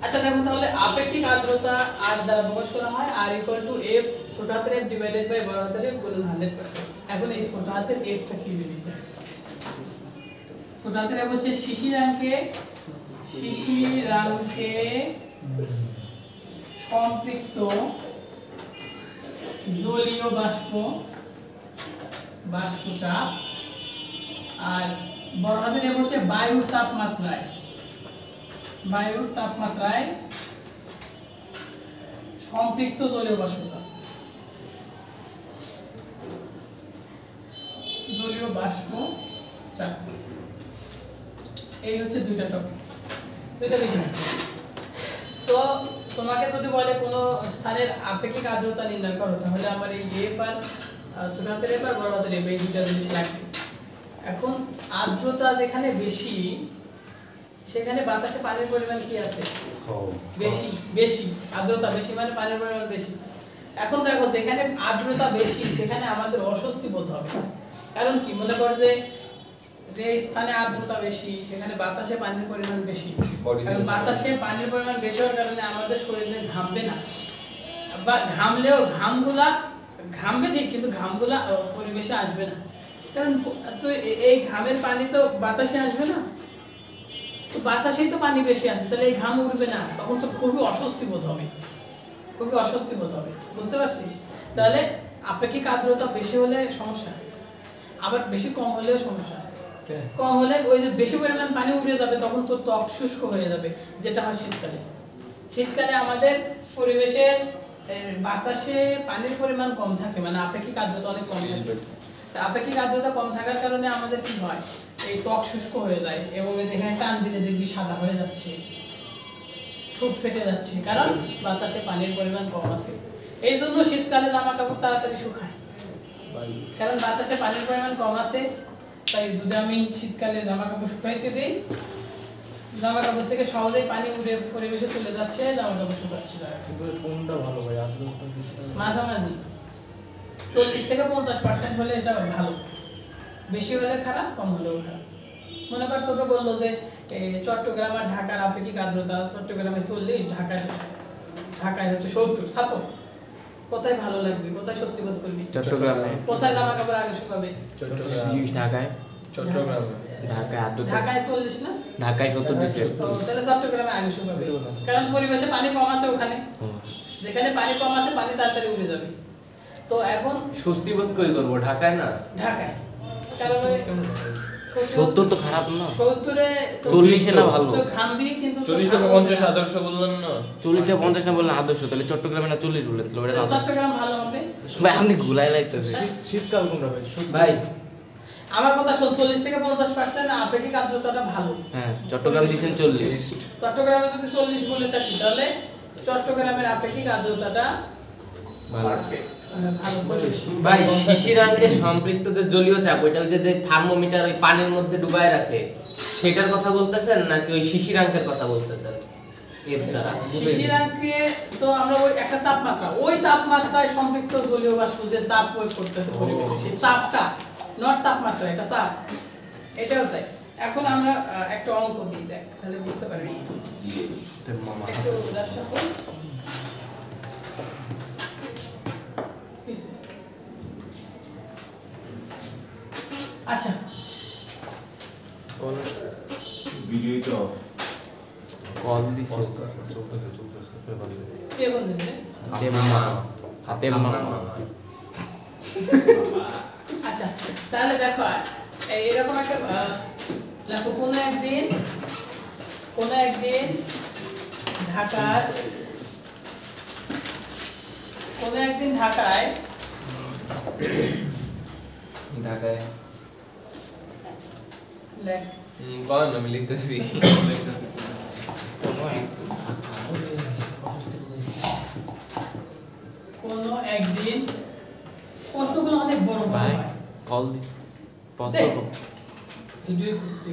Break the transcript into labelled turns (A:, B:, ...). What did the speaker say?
A: আচ্ছা দেখো তাহলে আপেক্ষিক আর্দ্রতা r দ্বারা প্রকাশ করা হয় r f ছোট হাতের f ডিভাইডেড বাই বড় হাতের f গুণন 100%। এখন এই ছোট হাতের f টা কি জিনিস দেখো। ছোট হাতের f হচ্ছে শিশিরাঙ্কে সম্পৃক্ত জলীয় বাষ্পচাপ, আর বড় হাতের f হচ্ছে বায়ুর তাপমাত্রায় সম্পৃক্ত জলীয় বাষ্পচাপ। এই হচ্ছে দুইটা টপিক, দুইটা বিষয়। তো তোমাকে যদি বলে কোনো স্থানের আপেক্ষিক আর্দ্রতা নির্ণয় করো, তাহলে আমার এই f আর ছোট হাতের f আর বড় হাতের f এই দুইটা জিনিস লাগবে। এখন আর্দ্রতা যেখানে বেশি সেখানে বাতাসে পানির পরিমাণ কি আছে? বেশি। আর্দ্রতা বেশি মানে পানির পরিমাণ বেশি। এখন দেখো যেখানে আর্দ্রতা বেশি সেখানে আমাদের অস্বস্তি বোধ হবে। কারণ কি, মনে করো যে স্থানে আর্দ্রতা বেশি সেখানে বাতাসে পানির পরিমাণ বেশি। কারণ বাতাসে পানির পরিমাণ বেশি হওয়ার কারণে আমাদের শরীরে ঘামবে না, বা ঘামলেও ঘামবে ঠিক, কিন্তু ঘামগুলা পরিবেশে আসবে না। কারণ তো এই ঘামের পানি তো বাতাসে আসবে না, তো বাতাসেই তো পানি বেশি আছে, তাহলে এই ঘাম উড়বে না, তখন তো খুবই অস্বস্তি বোধ হবে। বুঝতে পারছিস? তাহলে আপেক্ষিক আর্দ্রতা বেশি হলে সমস্যা, আবার বেশি কম হলেও সমস্যা আছে। কম হলে ওই যে বেশি পরিমাণ পানি উড়ে যাবে, তখন তো ত্বক শুষ্ক হয়ে যাবে, যেটা হয় শীতকালে আমাদের পরিবেশের বাতাসে পানির পরিমাণ কম থাকে, মানে আপেক্ষিক আর্দ্রতা অনেক কম থাকে। আপেক্ষিক আর্দ্রতা কম থাকার কারণে আমাদের কি হয়, এই ত্বক শুষ্ক হয়ে যায়, এবং এখানে টান দিলে দেখবি সাদা হয়ে যাচ্ছে, ঠোঁট ফেটে যাচ্ছে, কারণ বাতাসে পানির পরিমাণ কম আছে। এই জন্য শীতকালে জামা কাপড় তাড়াতাড়ি শুকায়, কারণ বাতাসে পানির পরিমাণ কম আছে। তাই যদি আমি শীতকালে জামা কাপড় শুকাইতে দিই, জামা কাপড় থেকে সহজেই পানি উড়ে পরিবেশে চলে যাচ্ছে, জামা কাপড় শুকাচ্ছে।
B: কোনটা ভালো ভাই?
A: মাঝামাঝি 40 থেকে 50% হলে এটা ভালো, বেশি হলে খারাপ, কম হলেও খারাপ। মনে কর তোকে বললো যে চট্টগ্রাম আর ঢাকার আপেক্ষিক আর্দ্রতা চট্টগ্রামে 40, ঢাকায় হচ্ছে 70, সাপোজ, কোথায় ভালো লাগবে, কোথায় স্বস্তি বোধ করবি?
B: চট্টগ্রামে।
A: কোথায় জামা কাপড় আগে শুকাবে?
B: ঢাকায়।
A: ঢাকায় 40 না,
B: ঢাকায় 70 দিছে,
A: তাহলে চট্টগ্রামে আগে শুকাবে, কারণ পরিবেশে পানি কম আছে ওখানে। যেখানে পানি কম আছে পানি তাড়াতাড়ি উড়ে যাবে। তো এখন
B: স্বস্তি বোধ কই করব? ঢাকায় না,
A: ঢাকায়। কারণ
B: 70 তো খারাপ না,
A: 70 এ
B: 40 এ না ভালো।
A: তো ঘামবি, কিন্তু
C: 40 থেকে 50 আদর্শ বললেন না,
B: 40 থেকে 50 না বললেন আদর্শ, তাহলে চট্টগ্রামে না 40 বললেন, তাহলে ওটা
A: চট্টগ্রাম ভালো হবে
B: ভাই। আপনি ঘুলাই লাইতেছে।
C: শীতকাল কোনটা ভাই?
B: ভাই
A: আমার কথা শোন, 40 থেকে 50% আপেক্ষিক আর্দ্রতাটা ভালো।
B: হ্যাঁ, চট্টগ্রাম দিছেন 40,
A: চট্টগ্রামে যদি 40 বলে থাকি, তাহলে চট্টগ্রামের আপেক্ষিক আর্দ্রতাটা
C: পারফেক্ট।
B: ভাই শিশিরাঙ্কে সম্পৃক্ত যে জলীয় চাপ, ওইটা হচ্ছে যে থার্মোমিটার ওই পানির মধ্যে ডুবায় রাখে, সেটার কথা বলতেছেন নাকি ওই শিশিরাঙ্কের কথা বলতেছেন? এর দ্বারা
A: শিশিরাঙ্কে তো আমরা ওই একটা তাপমাত্রা, ওই তাপমাত্রায় সম্পৃক্ত জলীয় বাষ্প যে চাপ প্রয়োগ করতেছে পরিবেশে, সেই চাপটা, নট তাপমাত্রা, এটা চাপ, এটাও তাই। এখন আমরা একটা অঙ্ক দিই, দেখ তাহলে বুঝতে পারবি। একটু রাস্তা কর। আচ্ছা,
C: ভিডিও তো অফ,
B: কল দিছে,
C: চলতেছে
A: কে বলতেছে?
B: হাতে মামা।
A: আচ্ছা, তাহলে দেখো এরকম একটা দেখো, কোনো একদিন ঢাকায় দেখ,
C: কোন আমি লিখতেছি।
A: কোনো একদিন, প্রশ্নগুলো অনেক বড়
B: ভাই
A: হয়।
B: কল দি,
A: ভিডিও করতে